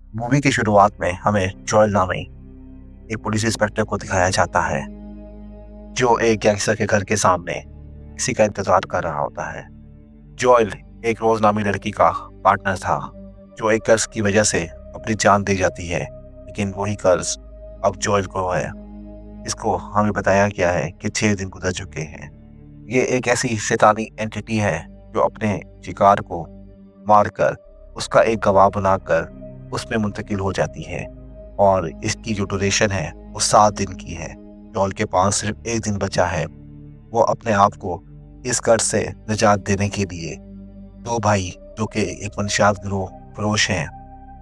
Movie की शुरुआत में हमें जॉयल नामी एक पुलिस इंस्पेक्टर को दिखाया जाता है जो एक गैंगस्टर के घर के सामने किसी का इंतजार कर रहा होता है। जॉयल एक रोज नामी लड़की का पार्टनर था जो एक कर्ज की वजह से अपनी जान दे जाती है, लेकिन वही कर्ज अब जॉयल को है। इसको हमें बताया गया है कि 6 दिन गुजर चुके हैं। ये एक ऐसी शैतानी एंटिटी है जो अपने शिकार को मारकर उसका एक गवाह बनाकर उसमें मुंतकिल हो जाती है, और इसकी जो ड्यूरेशन है वो 7 दिन की है। जॉल के पास सिर्फ 1 दिन बचा है। वो अपने आप को इस कर्ज से निजात देने के लिए 2 भाई जो कि एक मंशियात गिरोह फरोश हैं,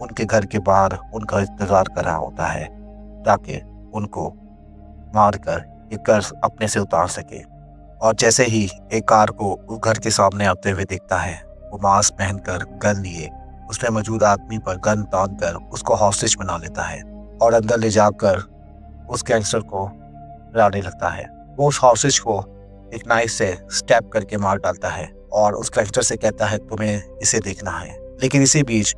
उनके घर के बाहर उनका इंतजार कर रहा होता है ताकि उनको मारकर ये कर्ज अपने से उतार सके। और जैसे ही एक कार को उस घर के सामने आते हुए देखता है, वो मास्क पहनकर गन लिए उसमें मौजूद आदमी पर गन तान कर उसको हॉस्टेज बना लेता है और अंदर ले जाकर उस गैंगस्टर को डराने लगता है। वो उस हॉस्टेज को एक नाइफ से स्टैब करके मार डालता है और उस गैंगस्टर से कहता है तुम्हें इसे देखना है। लेकिन इसी बीच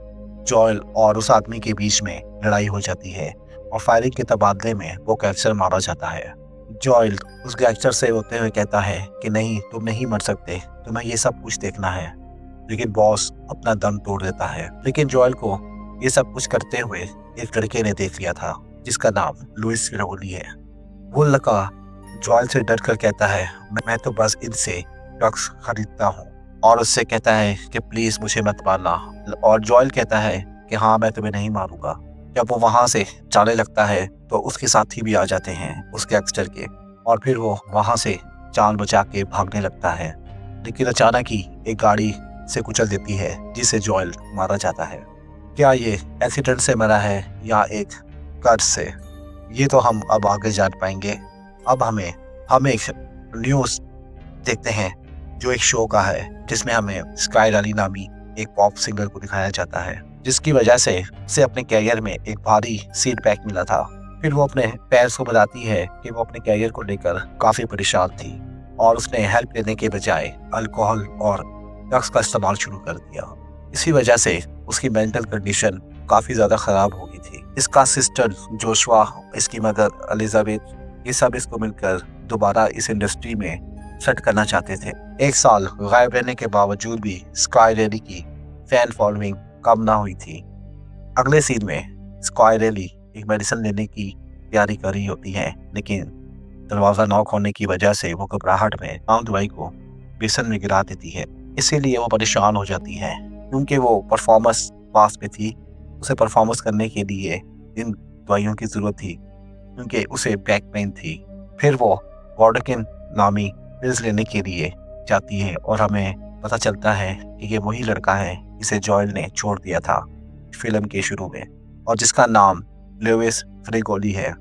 जॉयल और उस आदमी के बीच में लड़ाई हो जाती है और फायरिंग के तबादले में वो गैंगस्टर मारा जाता है। जॉयल उस गैंगस्टर से होते हुए कहता है कि नहीं, तुम नहीं मर सकते, तुम्हें ये सब कुछ देखना है। लेकिन बॉस अपना दम तोड़ देता है। लेकिन जॉयल को ये सब कुछ करते हुए एक लड़के ने देख लिया था जिसका नाम लुइस फिरोली है। वो लड़का जॉयल से डर कर कहता है मैं तो बस इनसे ड्रग्स खरीदता हूँ, और उससे कहता है कि प्लीज मुझे मत मारना। और जॉयल कहता है कि हाँ, मैं तुम्हें नहीं मारूंगा। जब वो वहां से जाने लगता है तो उसके साथी भी आ जाते हैं उस गैंगस्टर के, और फिर वो वहां से जान बचा के भागने लगता है। लेकिन अचानक ही एक गाड़ी से कुचल देती है जिसे जॉयल मारा जाता है। क्या ये एक्सीडेंट से मरा है या एक कर्ज से, ये तो हम अब आगे जान पाएंगे। अब हम एक न्यूज़ देखते हैं जो एक शो का है जिसमें हमें स्काई रैली नामी एक पॉप सिंगर को दिखाया जाता है जिसकी वजह से उसे अपने कैरियर में एक भारी सीट बैक मिला था। फिर वो अपने पेरेंट्स को बताती है कि वो अपने कैरियर को लेकर काफ़ी परेशान थी और उसने हेल्प लेने के बजाय अल्कोहल और ड्रग्स का इस्तेमाल शुरू कर दिया। इसी वजह से उसकी मेंटल कंडीशन काफ़ी ज़्यादा ख़राब हो गई थी। इसका सिस्टर जोशुआ, इसकी मदर एलिजाबेथ, ये सब इसको मिलकर दोबारा इस इंडस्ट्री में सेट करना चाहते थे। 1 साल गायब रहने के बावजूद भी स्काई रैली की फैन फॉलोइंग कम ना हुई थी। अगले सीन में स्काई रैली एक मेडिसिन लेने की तैयारी कर रही होती है, लेकिन दरवाज़ा नॉक होने की वजह से वो घबराहट में आम दवाई को बेसन में गिरा देती है। इसीलिए वो परेशान हो जाती है क्योंकि वो परफॉर्मेंस पास में थी। उसे परफॉर्मेंस करने के लिए इन दवाइयों की ज़रूरत थी क्योंकि उसे बैक पेन थी। फिर वो वॉडकिन नामी पिल्स लेने के लिए जाती है और हमें पता चलता है कि ये वही लड़का है जिसे जॉयल ने छोड़ दिया था फिल्म के शुरू में, और जिसका नाम लुइस फिरोली है।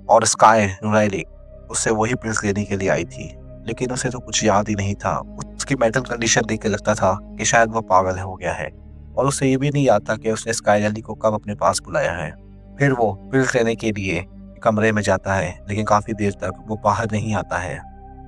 और स्काई रैली उससे वही पिल्स लेने के लिए आई थी, लेकिन उसे तो कुछ याद ही नहीं था। उसकी मेंटल कंडीशन देख के लगता था कि शायद वो पागल हो गया है, और उसे ये भी नहीं याद था कि उसने स्काई रैली को कब अपने पास बुलाया है। फिर वो पिल्स लेने के लिए कमरे में जाता है, लेकिन काफ़ी देर तक वो बाहर नहीं आता है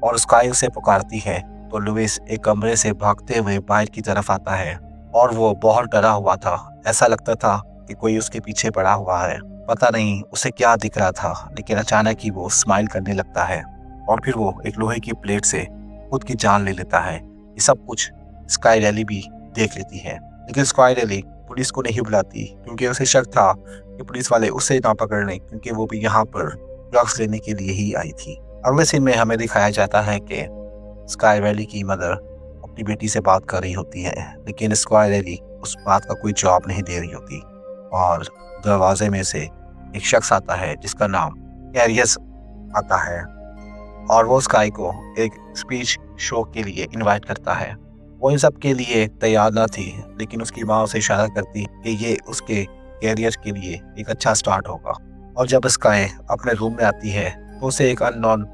और स्काई उसे पुकारती है तो लुइस एक कमरे से भागते हुए बाहर की तरफ आता है और वो बहुत डरा हुआ था। ऐसा लगता था कि कोई उसके पीछे पड़ा हुआ है। पता नहीं उसे क्या दिख रहा था, लेकिन अचानक ही वो स्माइल करने लगता है और फिर वो एक लोहे की प्लेट से खुद की जान ले लेता है। ये सब कुछ स्काई रैली भी देख लेती है, लेकिन स्काई रैली पुलिस को नहीं बुलाती क्योंकि उसे शक था कि पुलिस वाले उसे ना पकड़ लें, क्योंकि वो भी यहाँ पर ड्रग्स लेने के लिए ही आई थी। अगले सीन में हमें दिखाया जाता है कि स्काई रैली की मदर अपनी बेटी से बात कर रही होती है, लेकिन स्काई रैली उस बात का कोई जवाब नहीं दे रही होती, और दरवाजे में से एक शख्स आता है जिसका नाम कैरियस आता है और वो स्काई को एक स्पीच शो के लिए इनवाइट करता है। वो इन सब के लिए तैयार ना थी, लेकिन उसकी माँ उसे इशारा करती कि ये उसके कैरियर के लिए एक अच्छा स्टार्ट होगा। और जब स्काई अपने रूम में आती है तो उसे एक अननोन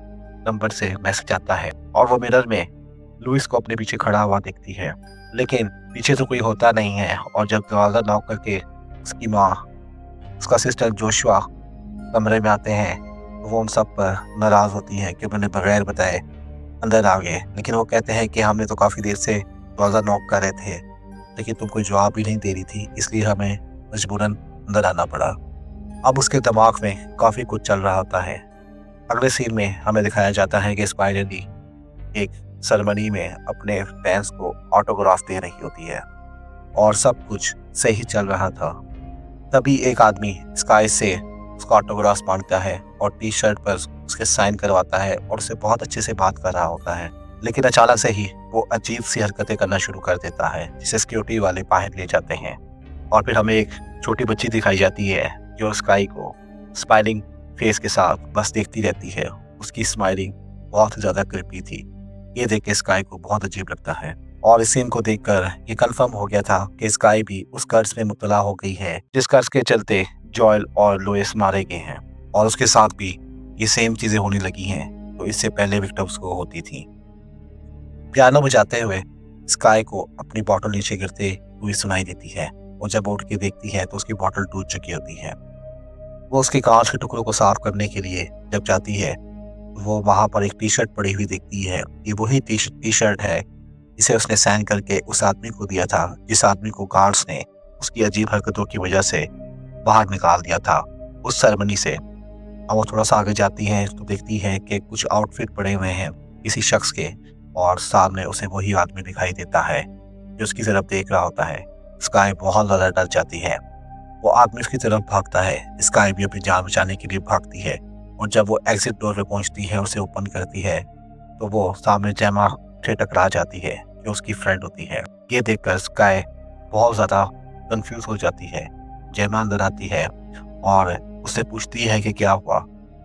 नंबर से मैसेज आता है और वो मिरर में लुइस को अपने पीछे खड़ा हुआ देखती है, लेकिन पीछे तो कोई होता नहीं है। और जब दरवाज़ा नॉक करके उसकी माँ, उसका सिस्टर जोशुआ कमरे में आते हैं तो वो उन सब पर नाराज़ होती है कि उन्हें बगैर बताए अंदर आ गए। लेकिन वो कहते हैं कि हमने तो काफ़ी देर से दरवाज़ा नॉक कर रहे थे, लेकिन तुम कोई जवाब भी नहीं दे रही थी, इसलिए हमें मजबूरन अंदर आना पड़ा। अब उसके दिमाग में काफ़ी कुछ चल रहा होता है। अगले सीन में हमें दिखाया जाता है कि स्पाइरली एक सेरेमनी में अपने फैंस को ऑटोग्राफ दे रही होती है और सब कुछ सही चल रहा था। तभी एक आदमी स्काई से उसका ऑटोग्राफ मांगता है और टी शर्ट पर उसके साइन करवाता है और उससे बहुत अच्छे से बात कर रहा होता है। लेकिन अचानक से ही वो अजीब सी हरकतें करना शुरू कर देता है, जिसे सिक्योरिटी वाले बाहर ले जाते हैं। और फिर हमें एक छोटी बच्ची दिखाई जाती है जो स्काई को स्माइलिंग फेस के साथ बस देखती रहती है। उसकी स्माइलिंग बहुत ज़्यादा क्रिपी थी। ये देख के स्काई को बहुत अजीब लगता है और इस सीन को देखकर ये कंफर्म हो गया था कि स्काई भी उस कर्ज में मुब्तला हो गई है जिस कर्ज के चलते जॉयल और लुइस मारे गए हैं, और उसके साथ भी ये सेम चीजें होने लगी हैं तो इससे पहले विक्टिम्स को होती थी। पियानो बजाते हुए स्काई को अपनी बॉटल नीचे गिरते हुई सुनाई देती है और जब उठ के देखती है तो उसकी बॉटल टूट चुकी होती है। वो उसके कांच के टुकड़ों को साफ करने के लिए जब जाती है वो वहां पर एक टी शर्ट पड़ी हुई देखती है। ये वही टी शर्ट है जिसे उसने साइन करके उस आदमी को दिया था, जिस आदमी को गार्ड्स ने उसकी अजीब हरकतों की वजह से बाहर निकाल दिया था उस सेरेमनी से। अब वो थोड़ा सा आगे जाती है तो देखती है कि कुछ आउटफिट पड़े हुए हैं किसी शख्स के, और सामने उसे वही आदमी दिखाई देता है जो उसकी तरफ देख रहा होता है। स्काई बहुत ज़्यादा डर जाती है। वो आदमी उसकी तरफ भागता है। स्काई भी अपनी जान बचाने के लिए भागती है और जब वो एग्जिट डोर पे पहुंचती है उसे ओपन करती है तो वो सामने जेमा से टकरा जाती है जो उसकी फ्रेंड होती है। ये देखकर स्काई बहुत ज़्यादा कंफ्यूज हो जाती है। जेमा अंदर आती है और उससे पूछती है कि क्या हुआ।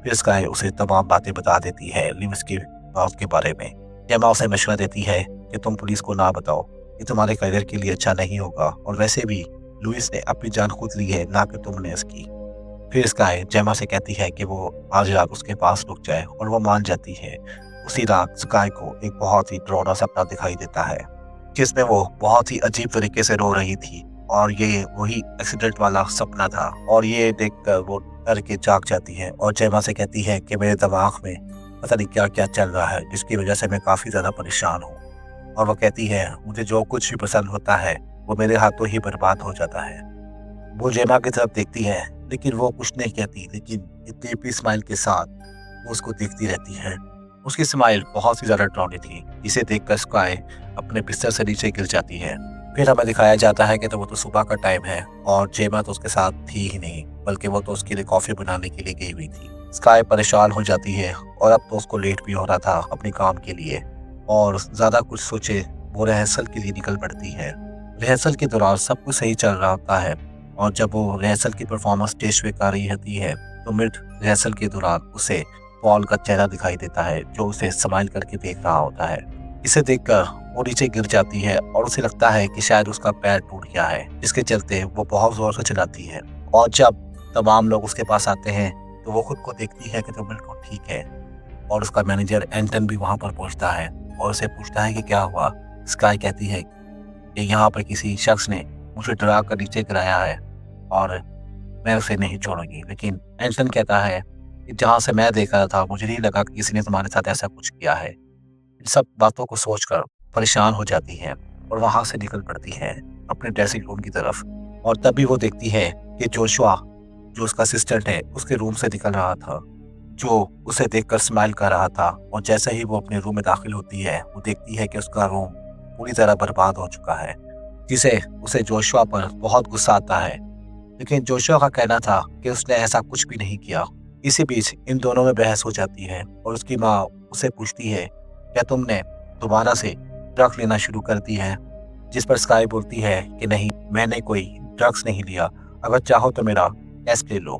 फिर स्काई उसे तमाम बातें बता देती है लुइस की बात के बारे में। जेमा उसे मशवरा देती है कि तुम पुलिस को ना बताओ, ये तुम्हारे करियर के लिए अच्छा नहीं होगा, और वैसे भी लुइस ने अपनी जान खुद ली है ना कि तुमने इसकी। फिर स्काई जेमा से कहती है कि वो आज रात उसके पास रुक जाए और वो मान जाती है। उसी रात स्काई को एक बहुत ही डरावना सपना दिखाई देता है जिसमें वो बहुत ही अजीब तरीके से रो रही थी, और ये वही एक्सीडेंट वाला सपना था। और ये देखकर वो डर के जाग जाती है और जेमा से कहती है कि मेरे दिमाग में पता नहीं क्या क्या चल रहा है जिसकी वजह से मैं काफ़ी ज़्यादा परेशान हूँ। और वो कहती है मुझे जो कुछ भी पसंद होता है वो मेरे हाथों ही बर्बाद हो जाता है। वो जेमा की तरफ देखती है लेकिन वो कुछ नहीं कहती, लेकिन एक क्रीपी स्माइल के साथ वो उसको देखती रहती है। उसकी स्माइल बहुत ही ज़्यादा डरावनी थी जिसे देखकर स्काई अपने बिस्तर से नीचे गिर जाती है। फिर हमें दिखाया जाता है कि वो तो सुबह का टाइम है और जेमा तो उसके साथ थी ही नहीं, बल्कि वो तो उसके लिए कॉफ़ी बनाने के लिए गई हुई थी। स्काई परेशान हो जाती है और अब तो उसको लेट भी हो रहा था अपने काम के लिए, और ज़्यादा कुछ सोचे वो रिहर्सल के लिए निकल पड़ती है। रिहर्सल के दौरान सब कुछ सही चल रहा होता है और जब वो रिहर्सल की परफॉर्मेंस स्टेज पे कर रही होती है तो मिड रिहर्सल के दौरान उसे पॉल का चेहरा दिखाई देता है जो उसे स्माइल करके देख रहा होता है। इसे देखकर वो नीचे गिर जाती है और उसे लगता है कि शायद उसका पैर टूट गया है, जिसके चलते वो बहुत जोर से चिल्लाती है। और जब तमाम लोग उसके पास आते हैं तो वो खुद को देखती है कि तो बिल्कुल ठीक है, और उसका मैनेजर एंटन भी वहाँ पर पहुँचता है और उसे पूछता है कि क्या हुआ। स्काई कहती है कि यहाँ पर किसी शख्स ने मुझे डरा कर नीचे गिराया है और मैं उसे नहीं छोड़ूंगी। लेकिन एंटन कहता है कि जहाँ से मैं देख रहा था मुझे नहीं लगा कि किसी ने तुम्हारे साथ ऐसा कुछ किया है। इन सब बातों को सोचकर परेशान हो जाती है और वहाँ से निकल पड़ती है अपने ड्रेसिंग रूम की तरफ। और तभी वो देखती है कि जोशुआ जो उसका असिस्टेंट है उसके रूम से निकल रहा था, जो उसे देखकर स्माइल कर रहा था। और जैसे ही वो अपने रूम में दाखिल होती है वो देखती है कि उसका रूम पूरी तरह बर्बाद हो चुका है, जिसे उसे जोशुआ पर बहुत गुस्सा आता है। लेकिन जोशुआ का कहना था कि उसने ऐसा कुछ भी नहीं किया। इसी बीच इन दोनों में बहस हो जाती है और उसकी माँ उसे पूछती है क्या तुमने दोबारा से ड्रग लेना शुरू कर दी है, जिस पर स्काई बोलती है कि नहीं, मैंने कोई ड्रग्स नहीं लिया, अगर चाहो तो मेरा टेस्ट ले लो।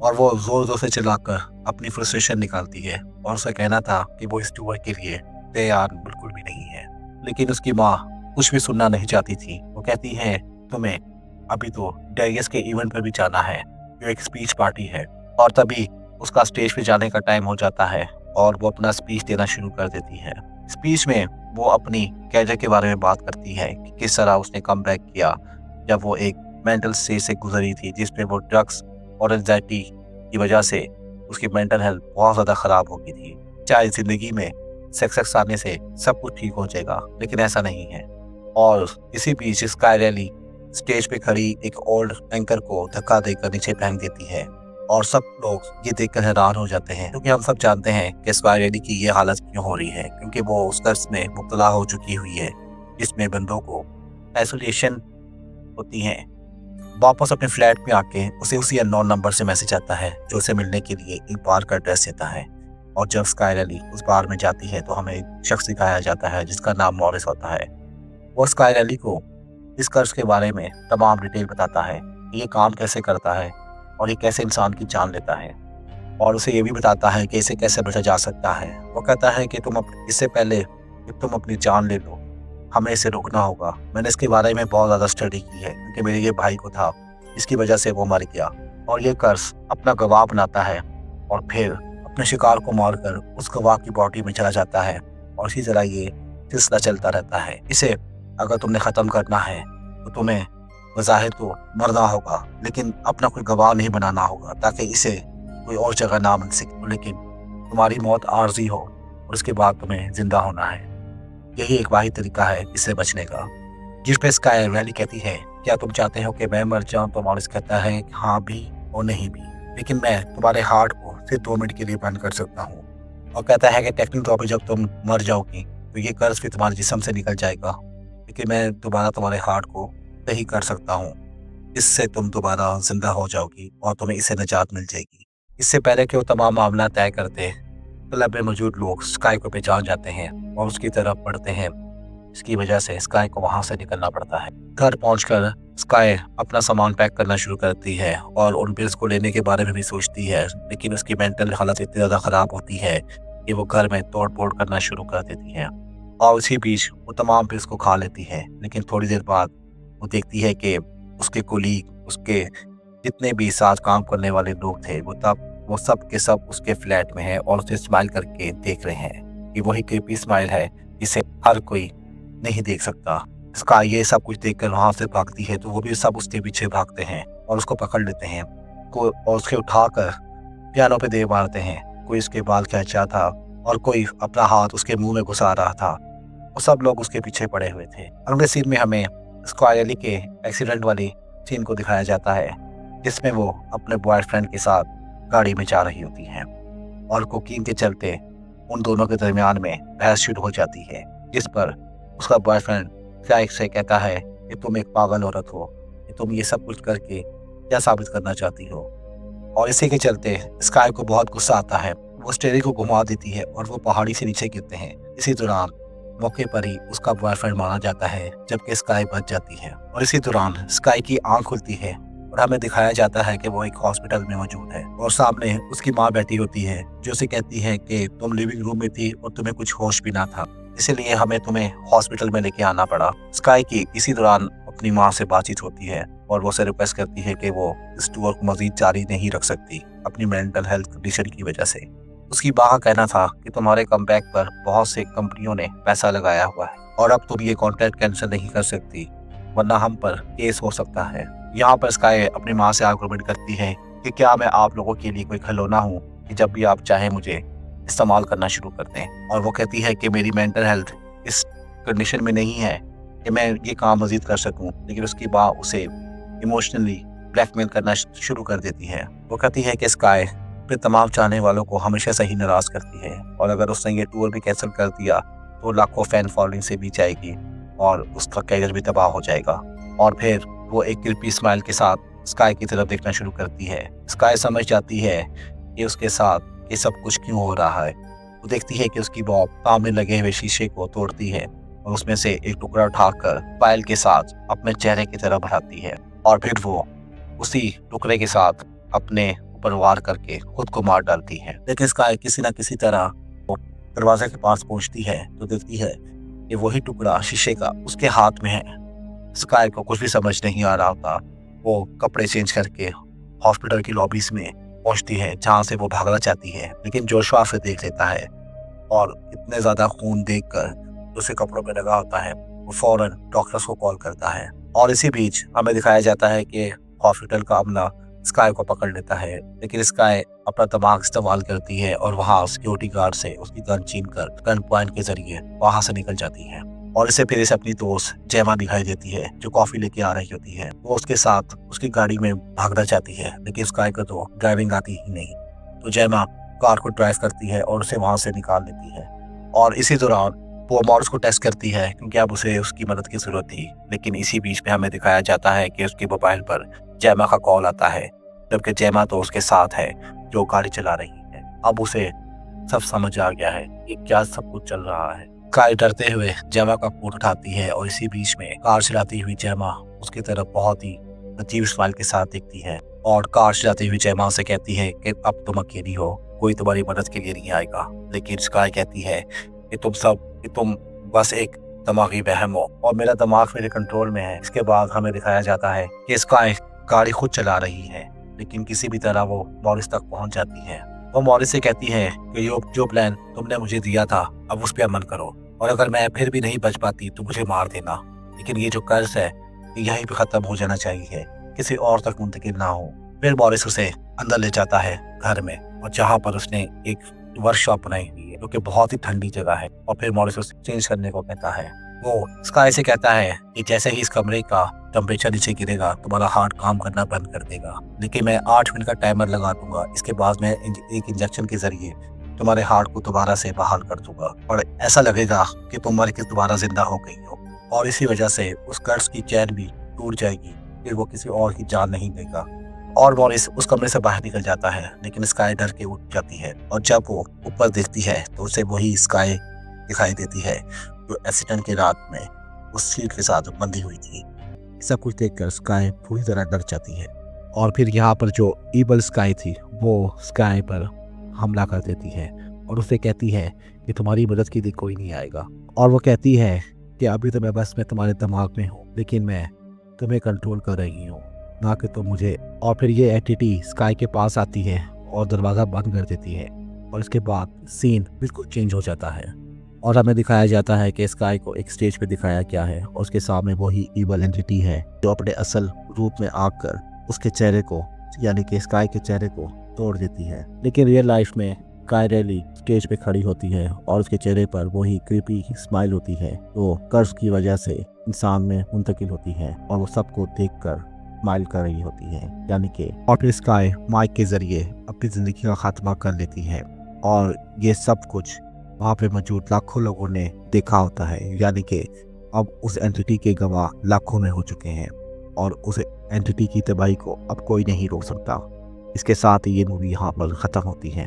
और वो जोर जोर से चिल्लाकर अपनी फ्रस्ट्रेशन निकालती है और उसे कहना था कि वो इस टूर के लिए तैयार बिल्कुल भी नहीं है। लेकिन उसकी माँ कुछ भी सुनना नहीं चाहती थी। वो कहती है तुम्हें अभी तो डेरियस के इवेंट पर भी जाना है, जो एक स्पीच पार्टी है। और तभी उसका स्टेज पे जाने का टाइम हो जाता है और वो अपना स्पीच देना शुरू कर देती है। स्पीच में वो अपनी कैरियर के बारे में बात करती है कि किस तरह उसने कम बैक किया जब वो एक मेंटल स्टेज से गुजरी थी जिसमें वो ड्रग्स और एंजाइटी की वजह से उसकी मेंटल हेल्थ बहुत ज़्यादा ख़राब हो गई थी। चाहे ज़िंदगी में सक्सेस आने से सब कुछ ठीक हो जाएगा, लेकिन ऐसा नहीं है। और इसी बीच स्काई रैली स्टेज पे खड़ी एक ओल्ड एंकर को धक्का देकर नीचे फेंक देती है और सब लोग ये देखकर हैरान हो जाते हैं, क्योंकि हम सब जानते हैं कि स्क्वायर एली की ये हालत क्यों हो रही है, क्योंकि वो उस कर्ज में मुब्तला हो चुकी हुई है जिसमें बंदों को आइसोलेशन होती है। वापस अपने फ्लैट में आके उसे उसी अननोन नंबर से मैसेज आता है जो उसे मिलने के लिए एक बार का एड्रेस देता है। और जब स्काई एली उस बार में जाती है तो हमें एक शख्स दिखाया जाता है जिसका नाम मॉरिस होता है। वो स्काई एली को इस कर्ज के बारे में तमाम डिटेल बताता है कि ये काम कैसे करता है और ये कैसे इंसान की जान लेता है, और उसे ये भी बताता है कि इसे कैसे बचा जा सकता है। वो कहता है कि इससे पहले कि तुम अपनी जान ले लो, हमें इसे रोकना होगा। मैंने इसके बारे में बहुत ज़्यादा स्टडी की है, क्योंकि मेरे ये भाई को था, इसकी वजह से वो मर गया। और ये कर्ज अपना गवाह बनाता है और फिर अपने शिकार को मारकर उस गवाह की बॉडी में चला जाता है, और इसी तरह ये सिलसिला चलता रहता है। इसे अगर तुमने ख़त्म करना है तो तुम्हें बज़ाहिर तो मरना होगा, लेकिन अपना कोई गवाह नहीं बनाना होगा ताकि इसे कोई और जगह ना मिल सके, लेकिन तुम्हारी मौत आर्जी हो और उसके बाद तुम्हें जिंदा होना है। यही एक वाहिद तरीका है इससे बचने का। जिस पे स्काई एली कहती है, क्या तुम चाहते हो कि मैं मर जाऊं? तो मॉरिस कहता है हाँ भी और नहीं भी, लेकिन मैं तुम्हारे हार्ट को सिर्फ 2 मिनट के लिए बंद कर सकता हूँ। और कहता है कि टेक्निकल तौर पर जब तुम मर जाओगी तो ये कर्ज भी तुम्हारे जिस्म से निकल जाएगा, लेकिन मैं दोबारा तुम्हारे हार्ट को सही कर सकता हूँ। इससे तुम दोबारा जिंदा हो जाओगी और तुम्हें इससे निजात मिल जाएगी। इससे पहले कि वो तमाम मामला तय करते क्लब में मौजूद लोग स्काई को पहचान जाते हैं और उसकी तरफ बढ़ते हैं। इसकी वजह से स्काई को वहां से निकलना पड़ता है। घर पहुंचकर स्काई अपना सामान पैक करना शुरू करती है और उन बिल्स को लेने के बारे में भी सोचती है, लेकिन उसकी मेंटल हालत इतनी ज़्यादा ख़राब होती है कि वो घर में तोड़ फोड़ करना शुरू कर देती है और उसी बीच वो तमाम बिल्स को खा लेती है। लेकिन थोड़ी देर बाद वो देखती है कि उसके कोलीग, उसके जितने भी साथ काम करने वाले लोग थे, वो सब के सब उसके फ्लैट में है और उसे स्माइल करके देख रहे हैं कि वही क्रीपी स्माइल है जिसे हर कोई नहीं देख सकता। स्काई ये सब कुछ देखकर वहां से भागती है तो वो भी सब उसके पीछे भागते हैं और उसको पकड़ लेते हैं और उसके उठाकर पियानो पे दे मारते हैं। कोई उसके बाल खींचा था और कोई अपना हाथ उसके मुंह में घुसा रहा था और सब लोग उसके पीछे पड़े हुए थे। अगले सीन में हमें स्काई एली के एक्सीडेंट वाली सीन को दिखाया जाता है जिसमें वो अपने बॉयफ्रेंड के साथ गाड़ी में जा रही होती हैं और कोकीन के चलते उन दोनों के दरमियान में बहस शुरू हो जाती है, जिस पर उसका बॉयफ्रेंड स्काई से कहता है कि तुम एक पागल औरत हो, कि तुम ये सब कुछ करके क्या साबित करना चाहती हो। और इसी के चलते स्काई को बहुत गुस्सा आता है। वो स्टीयरिंग को घुमा देती है और वो पहाड़ी से नीचे गिरते हैं। इसी दौरान मौके पर ही उसका बॉयफ्रेंड मारा जाता है, जबकि स्काई बच जाती है। और इसी दौरान स्काई की आंख खुलती है और हमें दिखाया जाता है कि वो एक हॉस्पिटल में मौजूद है और सामने उसकी माँ बैठी होती है जो उसे कहती है कि तुम लिविंग रूम में थी और तुम्हें कुछ होश भी ना था, इसीलिए हमें तुम्हें हॉस्पिटल में लेके आना पड़ा। स्काई की इसी दौरान अपनी माँ से बातचीत होती है और वो उसे रिक्वेस्ट करती है कि वो इस टूर को मजीद जारी नहीं रख सकती अपनी मेंटल हेल्थ कंडीशन की वजह से। उसकी माँ का कहना था कि तुम्हारे कमबैक पर बहुत से कंपनियों ने पैसा लगाया हुआ है और अब तुम ये कॉन्ट्रैक्ट कैंसिल नहीं कर सकती, वरना हम पर केस हो सकता है। यहाँ पर स्काई अपनी माँ से आर्गुमेंट करती है कि क्या मैं आप लोगों के लिए कोई खिलौना हूँ कि जब भी आप चाहें मुझे इस्तेमाल करना शुरू कर दें। और वो कहती है कि मेरी मेंटल हेल्थ इस कंडीशन में नहीं है कि मैं ये काम मजीद कर सकूँ, लेकिन उसकी माँ उसे इमोशनली ब्लैकमेल करना शुरू कर देती है। वो कहती है कि स्काई अपने तमाम चाहने वालों को हमेशा से ही नाराज़ करती है और अगर उसने ये टूर भी कैंसिल कर दिया तो लाखों फैन फॉलोइंग से भी जाएगी और उसका कैरियर भी तबाह हो जाएगा। और फिर वो एक क्रीपी स्माइल के साथ स्काई की तरफ देखना शुरू करती है। स्काई समझ जाती है कि उसके साथ ये सब कुछ क्यों हो रहा है। वो देखती है कि उसकी बॉब सामने लगे हुए शीशे को तोड़ती है और उसमें से एक टुकड़ा उठाकर फाइल के साथ अपने चेहरे की तरफ बढ़ाती है और फिर वो उसी टुकड़े के साथ अपने ऊपर वार करके खुद को मार डालती है। लेकिन स्काई किसी न किसी तरह वो दरवाजे के पास पहुंचती है तो देखती है कि वही टुकड़ा शीशे का उसके हाथ में है। स्काई को कुछ भी समझ नहीं आ रहा होता। वो कपड़े चेंज करके हॉस्पिटल की लॉबीज में पहुंचती है जहां से वो भागना चाहती है, लेकिन जोशुआ से देख लेता है और इतने ज़्यादा खून देखकर उसे कपड़ों पे लगा होता है, वो फौरन डॉक्टर्स को कॉल करता है। और इसी बीच हमें दिखाया जाता है कि हॉस्पिटल का अमला स्काई को पकड़ लेता है, लेकिन स्काई अपना दिमाग इस्तेमाल करती है और वहाँ सिक्योरिटी गार्ड से उसकी गन छीन कर गन पॉइंट के जरिए वहाँ से निकल जाती है। और इसे फिर इसे अपनी दोस्त जैमा दिखाई देती है जो कॉफी लेके आ रही होती है। वो उसके साथ उसकी गाड़ी में भागना चाहती है, लेकिन स्काई को तो ड्राइविंग आती ही नहीं। तो जैमा कार को ड्राइव करती है और उसे वहां से निकाल देती है। और इसी दौरान वो मॉरिस को टेस्ट करती है क्योंकि अब उसे उसकी मदद की जरूरत थी। लेकिन इसी बीच में हमें दिखाया जाता है कि उसके मोबाइल पर जैमा का कॉल आता है, जबकि जैमा तो उसके साथ है जो गाड़ी चला रही है। अब उसे सब समझ आ गया है कि क्या सब कुछ चल रहा है। स्काई डरते हुए जैमा का फोन उठाती है और इसी बीच में कार चलाती हुई जैमा उसकी तरफ बहुत ही अजीब स्माइल के साथ देखती है और कार चलाती हुई जैमा से कहती है कि अब तुम अकेली हो, कोई तुम्हारी मदद के लिए नहीं आएगा। लेकिन स्काई कहती है कि तुम बस एक दिमागी वहम हो और मेरा दिमाग मेरे कंट्रोल में है। इसके बाद हमें दिखाया जाता है कि स्काई गाड़ी खुद चला रही है, लेकिन किसी भी तरह वो मॉरिस तक पहुंच जाती है। वो मॉरिस से कहती है कि जो प्लान तुमने मुझे दिया था अब उस पर अमल करो, और अगर मैं फिर भी नहीं बच पाती तो मुझे मार देना। लेकिन ये जो कर्ज है यहीं पे खत्म हो जाना चाहिए, किसी और तक मुंतकिल ना हो। फिर मॉरिस उसे अंदर ले जाता है घर में, और जहाँ पर उसने एक वर्कशॉप बनाई हुई है जो कि बहुत ही ठंडी जगह है। और फिर मॉरिस उसे चेंज करने को कहता है। वो स्काई से कहता है कि जैसे ही इस कमरे का टेम्परेचर नीचे गिरेगा तुम्हारा हार्ट काम करना बंद कर देगा, लेकिन मैं 8 मिनट का टाइमर लगा दूंगा। इसके बाद मैं एक इंजेक्शन के जरिए तुम्हारे हार्ट को दोबारा से बहाल कर दूंगा और ऐसा लगेगा कि तुम मर के दोबारा जिंदा हो गई हो। और इसी वजह से उस कर्ज की चैन भी टूट जाएगी, फिर वो किसी और की जान नहीं देगा। और मॉरिस उस कमरे से बाहर निकल जाता है, लेकिन स्काई डर के उठ जाती है और जब वो ऊपर देखती है तो उसे वही स्काई दिखाई देती है जो एक्सीडेंट की रात में उस सीट के साथ बंधी हुई थी। सब कुछ देखकर स्काई पूरी तरह डर जाती है और फिर यहाँ पर जो ईबल स्काई थी वो स्काई पर हमला कर देती है और उसे कहती है कि तुम्हारी मदद के लिए कोई नहीं आएगा। और वो कहती है कि अभी तो मैं बस तुम्हारे दिमाग में हूँ, लेकिन मैं तुम्हें कंट्रोल कर रही हूँ, ना कि तुम मुझे। और फिर ये एंटिटी स्काई के पास आती है और दरवाज़ा बंद कर देती है, और इसके बाद सीन बिल्कुल चेंज हो जाता है और हमें दिखाया जाता है कि स्काई को एक स्टेज पे दिखाया गया है और उसके सामने वही ईवल एंटिटी है जो अपने असल रूप में आकर उसके चेहरे को, यानी कि स्काई के चेहरे को तोड़ देती है। लेकिन रियल लाइफ में स्काई रैली स्टेज पे खड़ी होती है और उसके चेहरे पर वही क्रीपी स्माइल होती है जो कर्ज की वजह से इंसान में मुंतकिल होती है, और वो सबको देखकर स्माइल कर रही होती है, यानी कि। और फिर स्काई माइक के जरिए अपनी जिंदगी का खात्मा कर लेती है, और ये सब कुछ वहाँ पे मौजूद लाखों लोगों ने देखा होता है, यानी कि अब उस एंटिटी के गवाह लाखों में हो चुके हैं और उस एंटिटी की तबाही को अब कोई नहीं रोक सकता। इसके साथ ही ये मूवी यहाँ पर ख़त्म होती है।